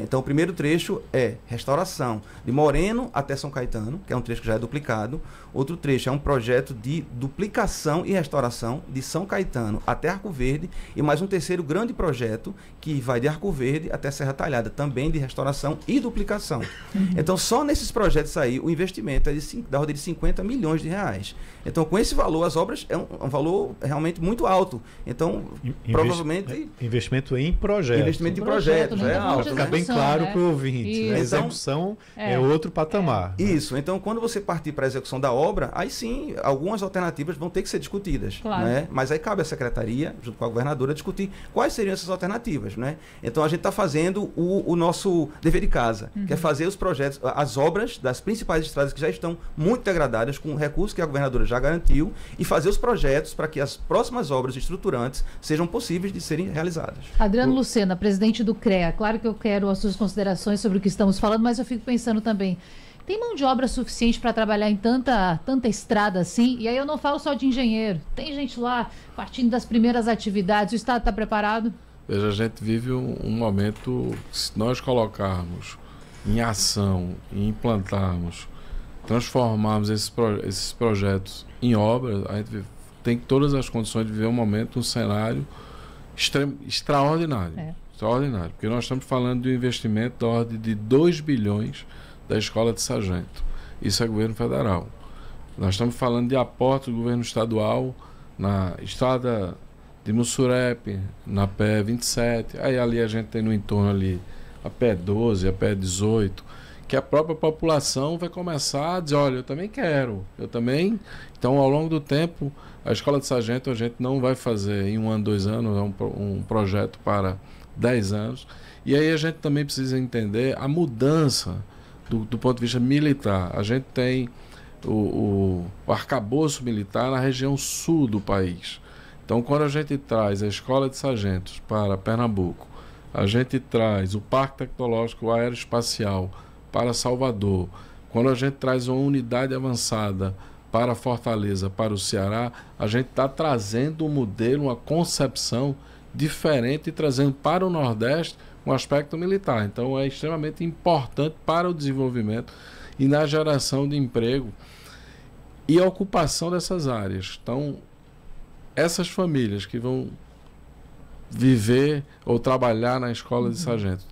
Então, o primeiro trecho é restauração de Moreno até São Caetano, que é um trecho que já é duplicado. Outro trecho é um projeto de duplicação e restauração de São Caetano até Arco Verde. E mais um terceiro grande projeto que vai de Arco Verde até Serra Talhada, também de restauração e duplicação. Então, só nesses projetos aí, o investimento é da ordem de 50 milhões de reais. Então, com esse valor, as obras é um valor realmente muito alto. Então, provavelmente... Investimento em projetos. Investimento em projetos, é alto. Fica bem claro para o ouvinte. A execução é outro patamar. Isso. Então, quando você partir para a execução da obra, aí sim, algumas alternativas vão ter que ser discutidas. Claro. Né? Mas aí cabe à secretaria, junto com a governadora, discutir quais seriam essas alternativas. Né? Então, a gente está fazendo o nosso dever de casa, que é fazer os projetos, as obras das principais estradas que já estão muito degradadas, com recursos que a governadora já garantiu, e fazer os projetos para que as próximas obras estruturantes sejam possíveis de serem realizadas. Adriano Lucena, presidente do CREA. Claro que eu quero as suas considerações sobre o que estamos falando, mas eu fico pensando também, tem mão de obra suficiente para trabalhar em tanta estrada assim? E aí eu não falo só de engenheiro. Tem gente lá partindo das primeiras atividades. O Estado está preparado? Veja, a gente vive um momento, se nós colocarmos em ação e implantarmos, transformarmos esses projetos em obras, a gente tem todas as condições de viver um momento, um cenário extraordinário. Extraordinário, porque nós estamos falando de um investimento da ordem de 2 bilhões da Escola de Sargento. Isso é governo federal. Nós estamos falando de aporte do governo estadual na estrada de Mussurepe, na PE 27, aí ali a gente tem no entorno ali a PE 12, a PE 18, que a própria população vai começar a dizer, olha, eu também quero, eu também. Então, ao longo do tempo, a Escola de Sargento a gente não vai fazer em 1 ano, 2 anos, é um projeto para 10 anos. E aí a gente também precisa entender a mudança do ponto de vista militar. A gente tem o arcabouço militar na região sul do país. Então, quando a gente traz a Escola de Sargentos para Pernambuco, a gente traz o Parque Tecnológico Aeroespacial para Salvador, quando a gente traz uma unidade avançada para Fortaleza, para o Ceará, a gente está trazendo um modelo, uma concepção diferente e trazendo para o Nordeste um aspecto militar. Então é extremamente importante para o desenvolvimento e na geração de emprego e a ocupação dessas áreas. Então, essas famílias que vão viver ou trabalhar na Escola de Sargento,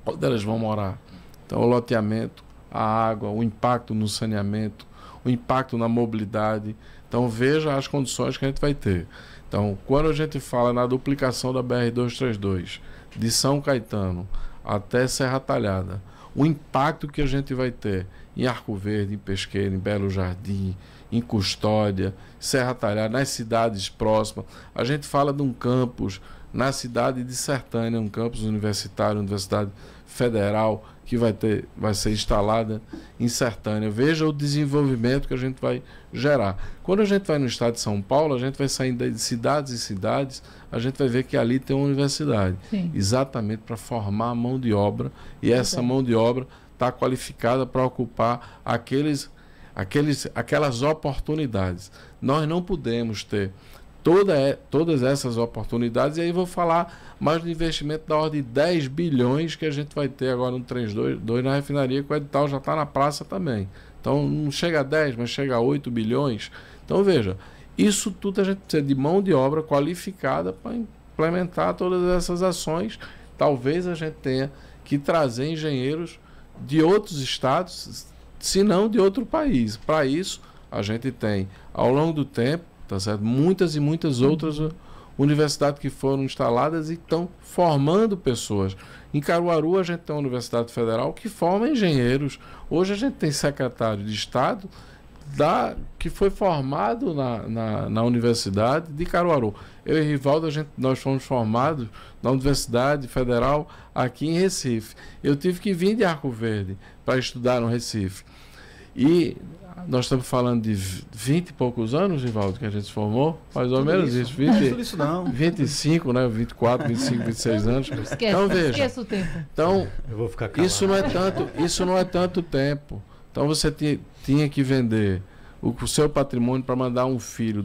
onde elas vão morar? Então, o loteamento, a água, o impacto no saneamento, o impacto na mobilidade. Então, veja as condições que a gente vai ter. Então, quando a gente fala na duplicação da BR-232, de São Caetano até Serra Talhada, o impacto que a gente vai ter em Arco Verde, em Pesqueira, em Belo Jardim, em Custódia, Serra Talhada, nas cidades próximas. A gente fala de um campus na cidade de Sertânia, um campus universitário, Universidade Federal, que vai ser instalada em Sertânia. Veja o desenvolvimento que a gente vai gerar. Quando a gente vai no estado de São Paulo, a gente vai saindo de cidades em cidades, a gente vai ver que ali tem uma universidade. Sim. Exatamente para formar a mão de obra, e essa mão de obra está qualificada para ocupar aquelas oportunidades. Nós não podemos ter todas essas oportunidades, e aí vou falar mais do investimento da ordem de 10 bilhões que a gente vai ter agora no 322 na refinaria, que o edital já está na praça também. Então não chega a 10, mas chega a 8 bilhões. Então veja, isso tudo a gente precisa de mão de obra qualificada para implementar todas essas ações. Talvez a gente tenha que trazer engenheiros de outros estados, se não de outro país. Para isso, a gente tem, ao longo do tempo, tá certo? Muitas e muitas outras universidades que foram instaladas e estão formando pessoas. Em Caruaru, a gente tem uma Universidade Federal que forma engenheiros. Hoje a gente tem secretário de Estado que foi formado na Universidade de Caruaru. Eu e Rivaldo, nós fomos formados na Universidade Federal aqui em Recife. Eu tive que vir de Arco Verde para estudar no Recife. E nós estamos falando de 20 e poucos anos, Rivaldo, que a gente se formou, mais ou menos isso. 25, né? 24, 25, 26 anos. Então, veja, esqueça o tempo. Então, eu vou ficar calado. Isso não é tanto tempo. Então você tinha que vender o seu patrimônio para mandar um filho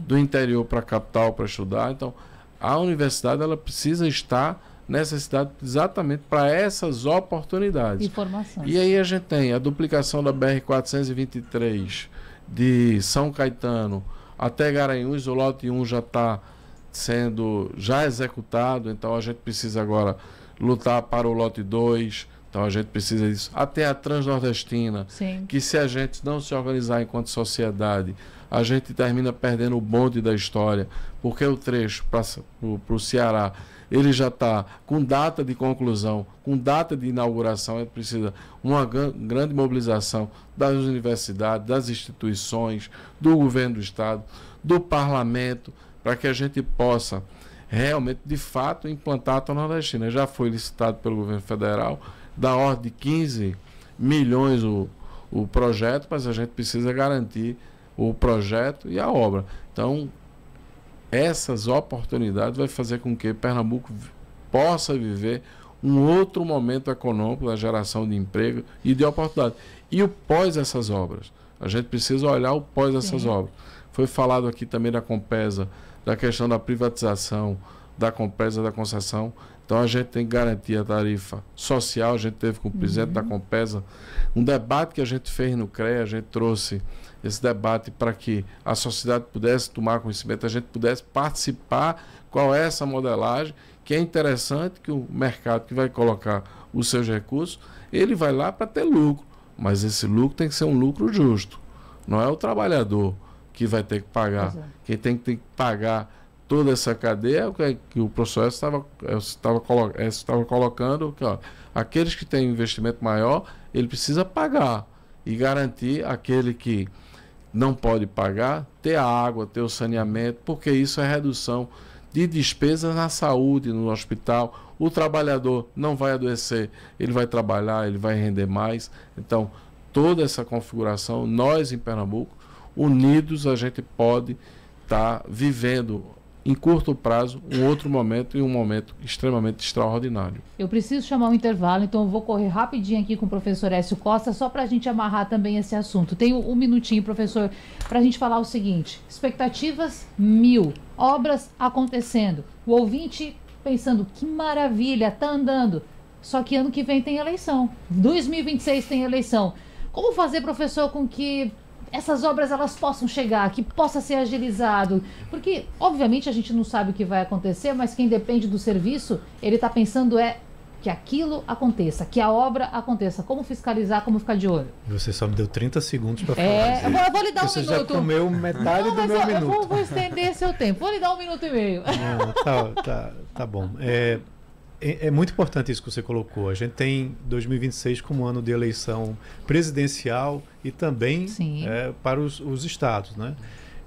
do interior para a capital para estudar. Então, a universidade ela precisa estar nessa cidade exatamente para essas oportunidades. Informação. E aí a gente tem a duplicação da BR-423 de São Caetano até Garanhuns, o lote 1 já está sendo executado, então a gente precisa agora lutar para o lote 2. Então a gente precisa disso. Até a Transnordestina, Sim. que se a gente não se organizar enquanto sociedade, a gente termina perdendo o bonde da história, porque o trecho para o Ceará, ele já está com data de conclusão, com data de inauguração. A gente precisa uma grande mobilização das universidades, das instituições, do governo do estado, do parlamento, para que a gente possa realmente, de fato, implantar a Transnordestina. Já foi licitado pelo governo federal, da ordem de 15 milhões o projeto, mas a gente precisa garantir o projeto e a obra. Então, essas oportunidades vai fazer com que Pernambuco possa viver um outro momento econômico da geração de emprego e de oportunidade. E o pós essas obras. A gente precisa olhar o pós essas obras. Foi falado aqui também da Compesa, da questão da privatização, da Compesa, da concessão. Então a gente tem que garantir a tarifa social. A gente teve com o presidente da Compesa um debate que a gente fez no CREA, a gente trouxe esse debate para que a sociedade pudesse tomar conhecimento, a gente pudesse participar qual é essa modelagem, que é interessante que o mercado que vai colocar os seus recursos, ele vai lá para ter lucro, mas esse lucro tem que ser um lucro justo, não é o trabalhador que vai ter que pagar, quem tem que pagar toda essa cadeia é o que o professor estava colocando, que, ó, aqueles que têm investimento maior, ele precisa pagar e garantir aquele que não pode pagar, ter a água, ter o saneamento, porque isso é redução de despesas na saúde, no hospital. O trabalhador não vai adoecer, ele vai trabalhar, ele vai render mais. Então, toda essa configuração, nós em Pernambuco, unidos, a gente pode estar vivendo em curto prazo um outro momento e um momento extremamente extraordinário. Eu preciso chamar um intervalo, então eu vou correr rapidinho aqui com o professor Écio Costa, só para a gente amarrar também esse assunto. Tenho um minutinho, professor, para a gente falar o seguinte: expectativas 1000, obras acontecendo, o ouvinte pensando, que maravilha, tá andando, só que ano que vem tem eleição, 2026 tem eleição. Como fazer, professor, com que essas obras elas possam chegar, que possa ser agilizado? Porque, obviamente, a gente não sabe o que vai acontecer, mas quem depende do serviço, ele está pensando que aquilo aconteça, que a obra aconteça. Como fiscalizar, como ficar de olho? Você só me deu 30 segundos para falar. Eu vou lhe dar um minuto. Você já comeu metade do meu minuto. Eu vou estender seu tempo. Vou lhe dar 1 minuto e meio. Não, tá bom. É muito importante isso que você colocou. A gente tem 2026 como ano de eleição presidencial e também para os estados, né?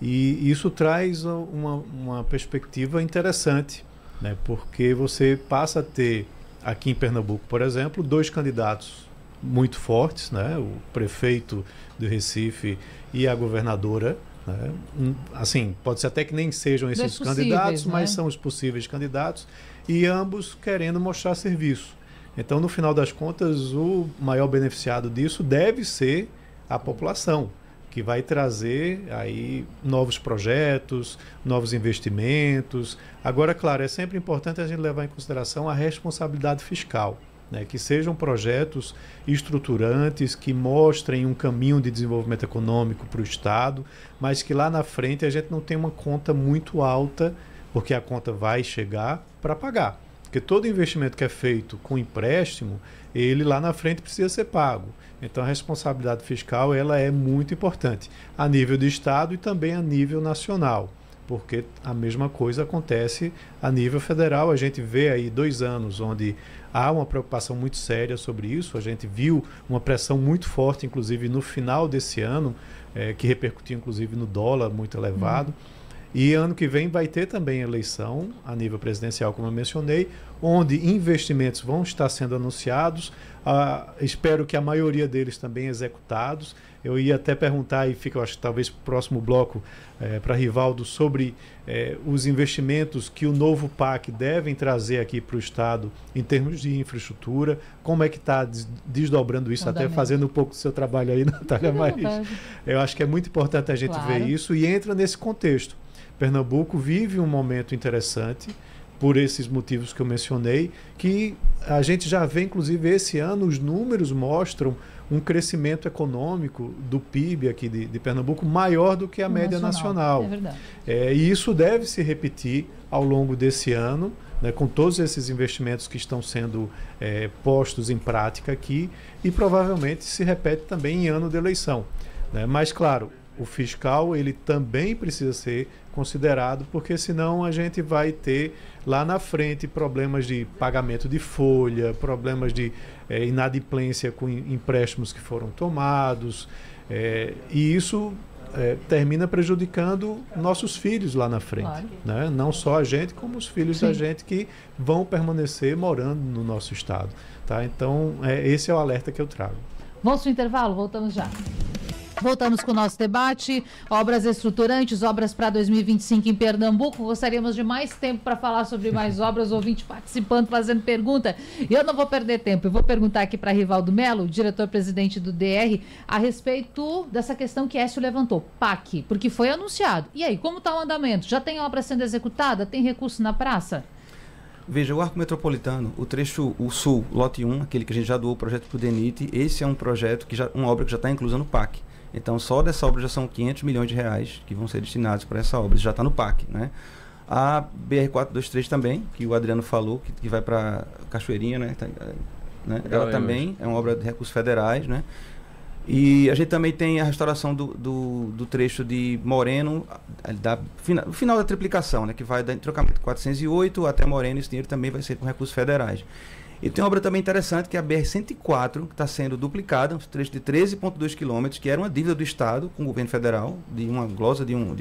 E isso traz uma perspectiva interessante, né? Porque você passa a ter, aqui em Pernambuco, por exemplo, 2 candidatos muito fortes, né? O prefeito do Recife e a governadora, né? Assim, pode ser até que nem sejam esses candidatos, né? Mas são os possíveis candidatos, e ambos querendo mostrar serviço. Então, no final das contas, o maior beneficiado disso deve ser a população, que vai trazer aí novos projetos, novos investimentos. Agora, claro, é sempre importante a gente levar em consideração a responsabilidade fiscal, né? Que sejam projetos estruturantes, que mostrem um caminho de desenvolvimento econômico para o Estado, mas que lá na frente a gente não tenha uma conta muito alta, porque a conta vai chegar para pagar. Porque todo investimento que é feito com empréstimo, ele lá na frente precisa ser pago. Então a responsabilidade fiscal ela é muito importante, a nível de Estado e também a nível nacional, porque a mesma coisa acontece a nível federal. A gente vê aí 2 anos onde há uma preocupação muito séria sobre isso. A gente viu uma pressão muito forte, inclusive no final desse ano, que repercutiu inclusive no dólar muito elevado. E ano que vem vai ter também eleição a nível presidencial, como eu mencionei, onde investimentos vão estar sendo anunciados. Espero que a maioria deles também executados. Eu ia até perguntar, e fica, eu acho, talvez para o próximo bloco, para Rivaldo, sobre os investimentos que o novo PAC devem trazer aqui para o Estado em termos de infraestrutura. Como é que está desdobrando isso, até fazendo um pouco do seu trabalho aí, Natália, mas eu acho que é muito importante a gente ver isso, e entra nesse contexto. Pernambuco vive um momento interessante, por esses motivos que eu mencionei, que a gente já vê, inclusive, esse ano, os números mostram um crescimento econômico do PIB aqui de Pernambuco maior do que a média nacional. É verdade. E isso deve se repetir ao longo desse ano, né, com todos esses investimentos que estão sendo postos em prática aqui, e provavelmente se repete também em ano de eleição, né? Mas, claro, o fiscal ele também precisa ser considerado, porque senão a gente vai ter lá na frente problemas de pagamento de folha, problemas de inadimplência com empréstimos que foram tomados, e isso termina prejudicando nossos filhos lá na frente, claro, né? Não só a gente, como os filhos da gente que vão permanecer morando no nosso estado, tá? Então, esse é o alerta que eu trago. Vamos para o intervalo, voltamos já. Voltamos com o nosso debate, obras estruturantes, obras para 2025 em Pernambuco. Gostaríamos de mais tempo para falar sobre mais obras, ouvinte participando, fazendo pergunta. E eu não vou perder tempo, eu vou perguntar aqui para Rivaldo Mello, diretor-presidente do DR, a respeito dessa questão que Écio levantou, PAC, porque foi anunciado. E aí, como está o andamento? Já tem obra sendo executada? Tem recurso na praça? Veja, o Arco Metropolitano, o trecho, o Sul, lote 1, aquele que a gente já doou o projeto para o DENIT, esse é um projeto, uma obra que já está inclusa no PAC. Então, só dessa obra já são 500 milhões de reais que vão ser destinados para essa obra. Isso já está no PAC, né? A BR-423 também, que o Adriano falou, que vai para Cachoeirinha, né? Ela também é uma obra de recursos federais, né? E a gente também tem a restauração do trecho de Moreno, o final da triplicação, né? Que vai do trocamento 408 até Moreno, esse dinheiro também vai ser com recursos federais. E tem uma obra também interessante, que é a BR-104, que está sendo duplicada, um trecho de 13,2 quilômetros, que era uma dívida do Estado com o governo federal, de uma glosa de um...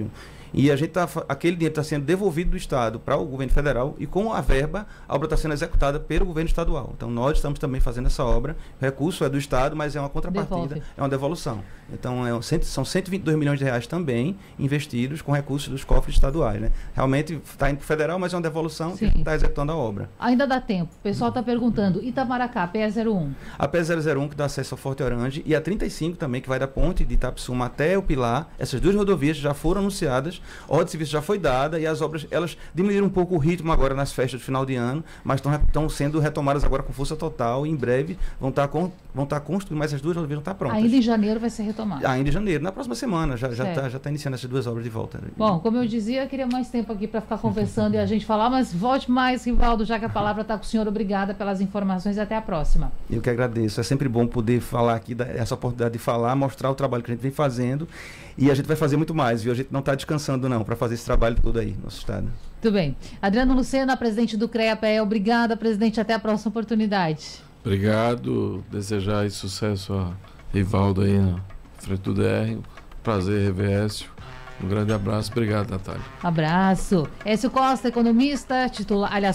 E aquele dinheiro está sendo devolvido do Estado para o governo federal, e com a verba, a obra está sendo executada pelo governo estadual. Então, nós estamos também fazendo essa obra. O recurso é do Estado, mas é uma contrapartida, é uma devolução. Então, são 122 milhões de reais também investidos com recursos dos cofres estaduais, né? Realmente está indo para o federal, mas é uma devolução que está executando a obra. Ainda dá tempo. O pessoal está perguntando. Itamaracá, PE01. A PE001, que dá acesso ao Forte Orange, e a 35 também, que vai da ponte de Itapissuma até o Pilar. Essas duas rodovias já foram anunciadas, a ordem de serviço já foi dada, e as obras, elas diminuíram um pouco o ritmo agora nas festas de final de ano, mas estão sendo retomadas agora com força total, e em breve vão estar construindo, mas as duas rodovias vão estar prontas. Ainda em janeiro vai ser retomada? Ainda em janeiro, na próxima semana, já está iniciando essas duas obras de volta. Bom, como eu dizia, eu queria mais tempo aqui para ficar conversando e a gente falar, mas volte mais, Rivaldo, já que a palavra está com o senhor. Obrigada pelas informações e até a próxima. Eu que agradeço, é sempre bom poder falar aqui, essa oportunidade de falar, mostrar o trabalho que a gente vem fazendo, e a gente vai fazer muito mais, viu? A gente não está descansando não, para fazer esse trabalho todo aí no nosso estado. Tudo bem. Adriano Lucena, presidente do CREA-PE, obrigada, presidente, até a próxima oportunidade. Obrigado, desejar aí sucesso a Rivaldo aí na frente do DR, prazer rever Écio. Um grande abraço, obrigado, Natália. Abraço. Écio Costa, economista,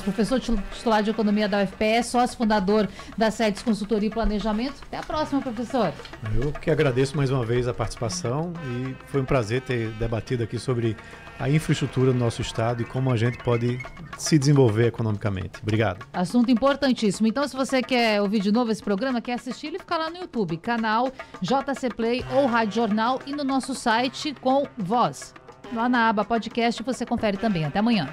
professor titular de Economia da UFPE, sócio fundador da SEDES Consultoria e Planejamento. Até a próxima, professor. Eu que agradeço mais uma vez a participação e foi um prazer ter debatido aqui sobre a infraestrutura do nosso estado e como a gente pode se desenvolver economicamente. Obrigado. Assunto importantíssimo. Então, se você quer ouvir de novo esse programa, quer assistir, ele fica lá no YouTube, canal JC Play ou Rádio Jornal, e no nosso site com voz. Lá na aba podcast você confere também. Até amanhã.